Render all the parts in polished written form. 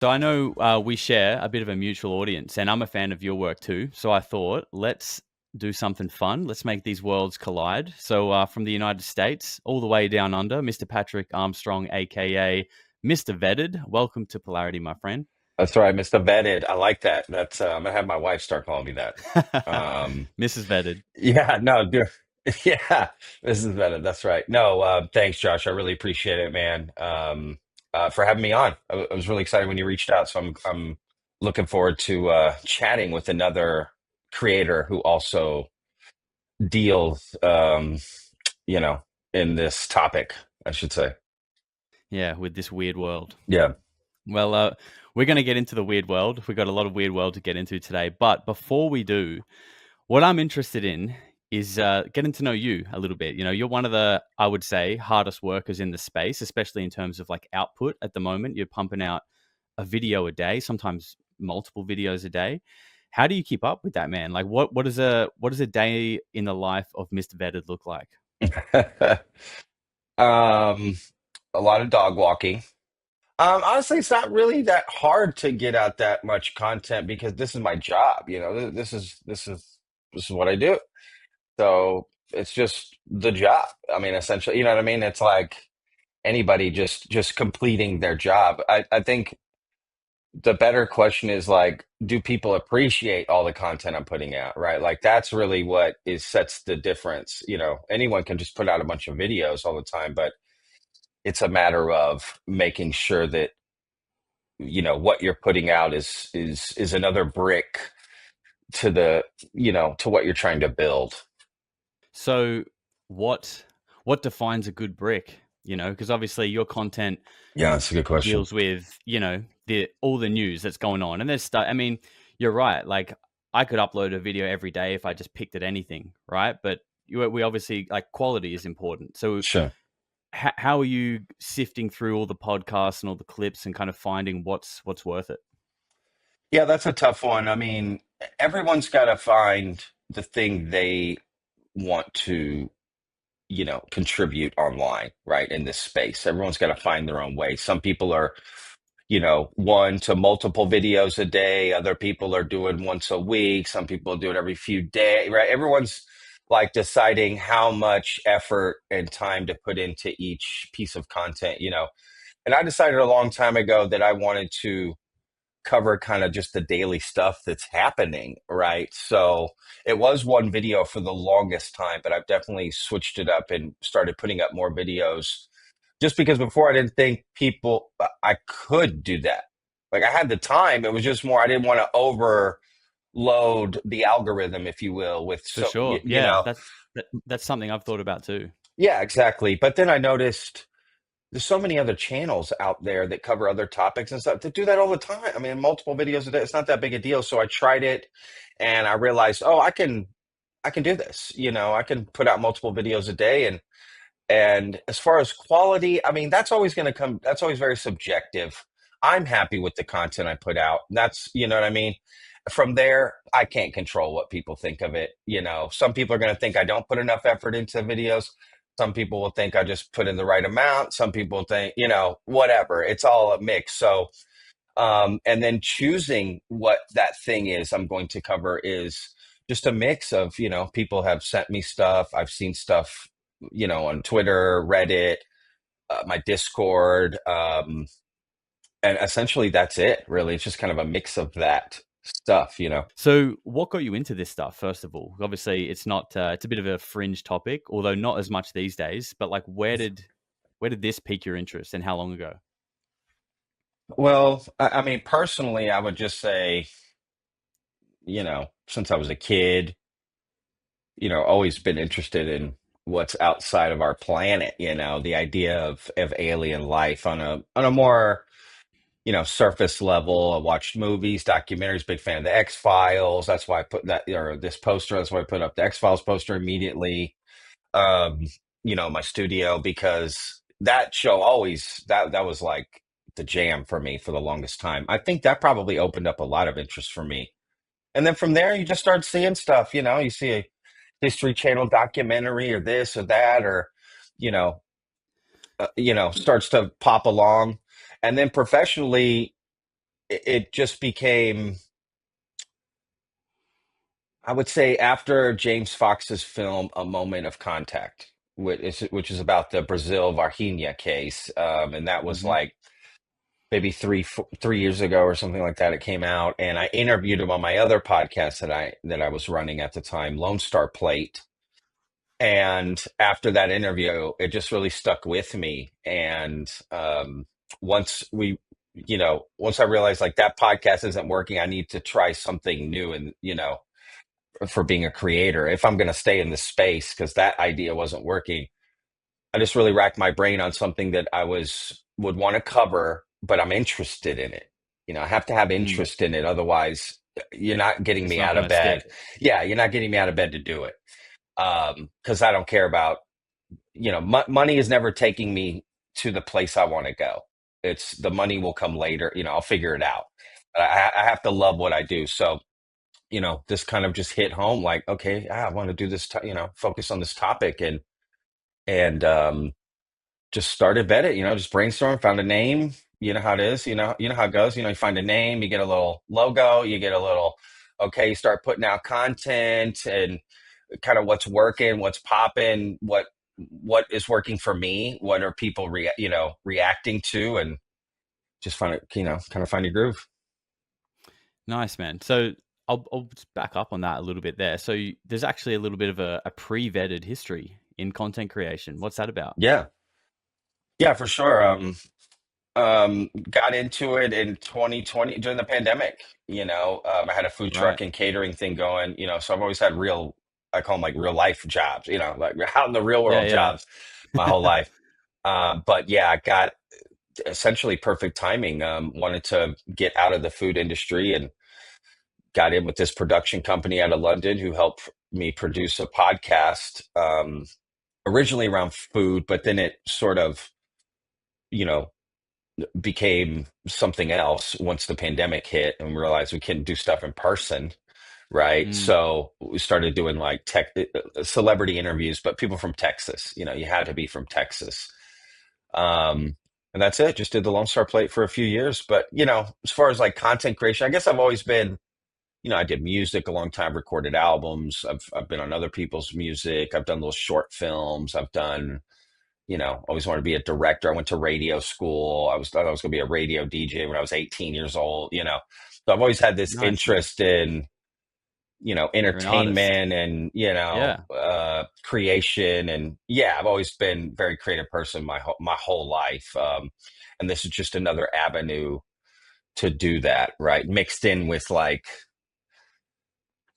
So I know we share a bit of a mutual audience, and I'm a fan of your work too. So I thought, let's do something fun. Let's make these worlds collide. So from the United States all the way down under, Mr. Patrick Armstrong, aka Mr. Vetted. Welcome to Polarity, my friend. That's right, Mr. Vetted. I like that. That's I'm gonna have my wife start calling me that. Um, Mrs. Vetted. yeah, no, yeah, Mrs. Vetted. That's right. No, thanks, Josh. I really appreciate it, man. For having me on. I was really excited when you reached out, so I'm looking forward to chatting with another creator who also deals, you know, in this topic, I should say. Yeah, with this weird world. Yeah. Well, we're going to get into the weird world. We've got a lot of weird world to get into today. But before we do, what I'm interested in is getting to know you a little bit. You know, you're one of the, I would say, hardest workers in the space, especially in terms of like output at the moment. You're pumping out a video a day, sometimes multiple videos a day. How do you keep up with that, man? Like, what does a day in the life of Mr. Vetted look like? Um, a lot of dog walking. Honestly, it's not really that hard to get out that much content because this is my job. This is what I do. So it's just the job. I mean, essentially, you know what I mean? It's like anybody just completing their job. I think the better question is like, do people appreciate all the content I'm putting out, right? Like that's really what is sets the difference. Anyone can just put out a bunch of videos all the time, but it's a matter of making sure that what you're putting out is another brick to to what you're trying to build. So, what what defines a good brick? You know, because obviously your content Yeah, that's a good question. deals with, the all the news that's going on. And there's stuff, I mean, you're right. Like I could upload a video every day if I just picked at anything, right? But we obviously like quality is important. So Sure. how are you sifting through all the podcasts and all the clips and kind of finding what's worth it? Yeah, that's a tough one. I mean, everyone's got to find the thing they want to, contribute online, right? In this space. Everyone's got to find their own way. Some people are, one to multiple videos a day. Other people are doing once a week. Some people do it every few days, right? Everyone's like deciding how much effort and time to put into each piece of content, And I decided a long time ago that I wanted to cover kind of just the daily stuff that's happening, right? So it was one video for the longest time, but I've definitely switched it up and started putting up more videos just because before I didn't think I could do that. Like I had the time, it was just more, I didn't want to overload the algorithm, if you will, with For so, sure. Yeah, that's something I've thought about too. yeah, exactly. But then I noticed there's so many other channels out there that cover other topics and stuff that do that all the time. I mean, multiple videos a day. It's not that big a deal. So I tried it and I realized, oh, I can do this. I can put out multiple videos a day and as far as quality, I mean, that's always going to come, that's always very subjective. I'm happy with the content I put out. That's, you know what I mean? From there, I can't control what people think of it. Some people are going to think I don't put enough effort into videos. Some people will think I just put in the right amount. Some people think, whatever. It's all a mix. So, and then choosing what that thing is I'm going to cover is just a mix of, people have sent me stuff. I've seen stuff, on Twitter, Reddit, my Discord. And essentially that's it, really. It's just kind of a mix of that stuff. So, what got you into this stuff? First of all, obviously, it's not. It's a bit of a fringe topic, although not as much these days. But like, where did this pique your interest, and how long ago? Well, I mean, personally, I would just say, since I was a kid, always been interested in what's outside of our planet, the idea of alien life on a more, surface level. I watched movies, documentaries, big fan of the X-Files. That's why I put that or this poster, that's why I put up the X-Files poster immediately. Um, my studio because that show always that was like the jam for me for the longest time. I think that probably opened up a lot of interest for me. And then from there, you just start seeing stuff. You see a History Channel documentary or this or that, or you know, starts to pop along. And then professionally, it just became, I would say, after James Fox's film A Moment of Contact, which is about the Brazil Varginha case, and that was Hmm. like maybe 3 years ago or something like that. It came out, and I interviewed him on my other podcast that I was running at the time, Lone Star Plate. And after that interview, it just really stuck with me. And once once I realized like that podcast isn't working, I need to try something new. And for being a creator, if I'm going to stay in this space, because that idea wasn't working, I just really racked my brain on something that would want to cover, but I'm interested in it. I have to have Mm. interest in it. Otherwise, you're not getting It's me not out going of to stick. bed. Yeah, you're not getting me out of bed to do it. Because I don't care about, money is never taking me to the place I want to go. It's the money will come later. I'll figure it out. But I have to love what I do. So, this kind of just hit home like, okay, I want to do this, focus on this topic and just started Bed just brainstorm, found a name. You know how it is, you know how it goes. You find a name, you get a little logo, you get a little, okay, you start putting out content and kind of what's working, what's popping, what is working for me, what are people reacting to, and just find it, kind of find your groove. Nice, man. So I'll just back up on that a little bit there. So there's actually a little bit of a pre-vetted history in content creation. What's that about? Yeah. Yeah, for sure. Got into it in 2020 during the pandemic. I had a food Right. truck and catering thing going, so I've always had I call them like real life jobs, like out in the real Yeah, world jobs my whole yeah. life. But yeah, I got essentially perfect timing. Wanted to get out of the food industry and got in with this production company out of London who helped me produce a podcast, originally around food, but then it sort of, you know, became something else once the pandemic hit and we realized we couldn't do stuff in person. Right. Mm, So we started doing like celebrity interviews, but people from Texas, you had to be from Texas. And that's it. Just did the Lone Star Plate for a few years. But, as far as like content creation, I guess I've always been, I did music a long time, recorded albums. I've been on other people's music. I've done little short films. I've done, always wanted to be a director. I went to radio school. Thought I was going to be a radio DJ when I was 18 years old. So I've always had this nice, man. interest in, You're an artist. entertainment and, Yeah. creation. And yeah, I've always been a very creative person my whole life. And this is just another avenue to do that, right? Mixed in with like,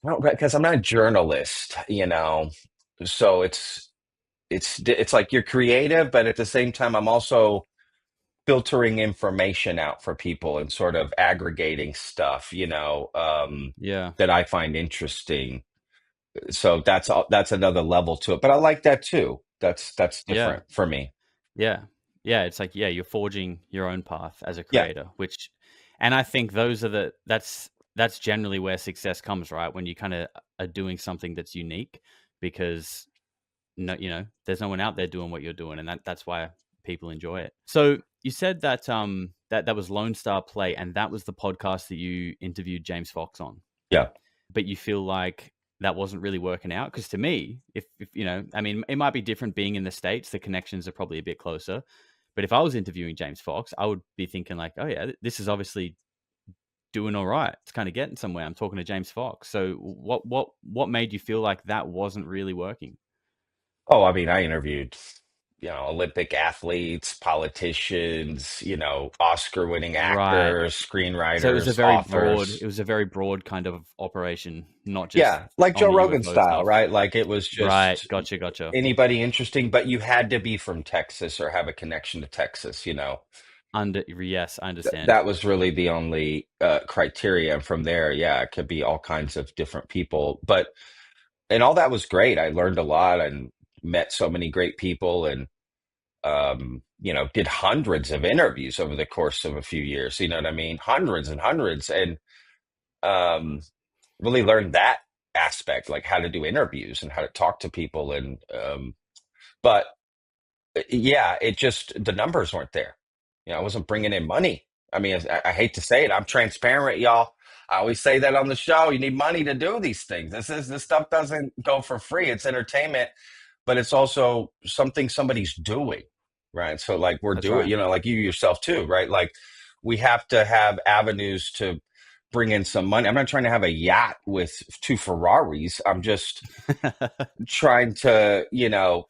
well, because I'm not a journalist. So it's like you're creative, but at the same time, I'm also filtering information out for people and sort of aggregating stuff, Yeah. that I find interesting. So that's another level to it. But I like that too. That's Yeah. different for me. Yeah. Yeah, it's like, yeah, you're forging your own path as a Yeah. creator, which, and I think those are that's generally where success comes, right? When you kind of are doing something that's unique, because no, there's no one out there doing what you're doing, and that's why people enjoy it. So you said that that was Lone Star Play, and that was the podcast that you interviewed James Fox on, Yeah. but you feel like that wasn't really working out. Because to me, if I mean, it might be different being in the States, the connections are probably a bit closer, but if I was interviewing James Fox, I would be thinking like, oh yeah, this is obviously doing all right, it's kind of getting somewhere, I'm talking to James Fox. So what made you feel like that wasn't really working? Oh, I mean, I interviewed, Olympic athletes, politicians, Oscar winning Right. actors, So screenwriters, authors. it was a very broad kind of operation, not just Yeah, like on Joe the Rogan UFO style, stuff. right? Like it was Right. just Gotcha. Gotcha. anybody interesting, but you had to be from Texas or have a connection to Texas. Yes, I understand. That was really the only criteria. And from there, yeah, it could be all kinds of different people. And all that was great. I learned a lot and met so many great people and, did hundreds of interviews over the course of a few years. You know what I mean? Hundreds and hundreds. And um, really learned that aspect, like how to do interviews and how to talk to people. But yeah, it just, the numbers weren't there. I wasn't bringing in money. I mean, I hate to say it, I'm transparent, y'all. I always say that on the show. You need money to do these things. This stuff doesn't go for free. It's entertainment, but it's also something somebody's doing, right? So like we're That's doing, right. you know, like you yourself too, right? Like we have to have avenues to bring in some money. I'm not trying to have a yacht with two Ferraris. I'm just trying to, you know,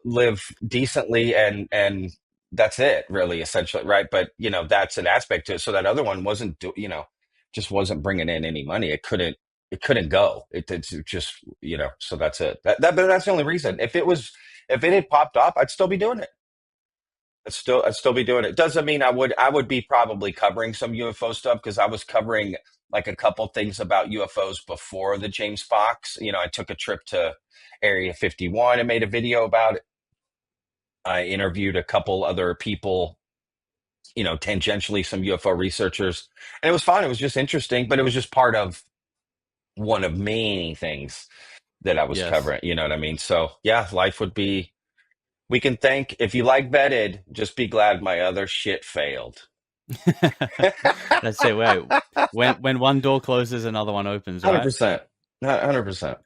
live decently and that's it really essentially, right? But you know, that's an aspect to it. So that other one wasn't you know, just wasn't bringing in any money. It couldn't go. It's just, you know, so that's it. But that's the only reason. If it had popped up, I'd still be doing it. I'd still be doing it. Doesn't mean I would be probably covering some UFO stuff because I was covering like a couple things about UFOs before the James Fox. You know, I took a trip to Area 51 and made a video about it. I interviewed a couple other people, you know, tangentially some UFO researchers, and it was fun. It was just interesting, but it was just part of one of many things that I was Yes. covering. You know what I mean? So yeah, life would be. We can thank if you like vetted, just be glad my other shit failed. That's it. Wait, when one door closes, another one opens, Hundred right? percent, 100%.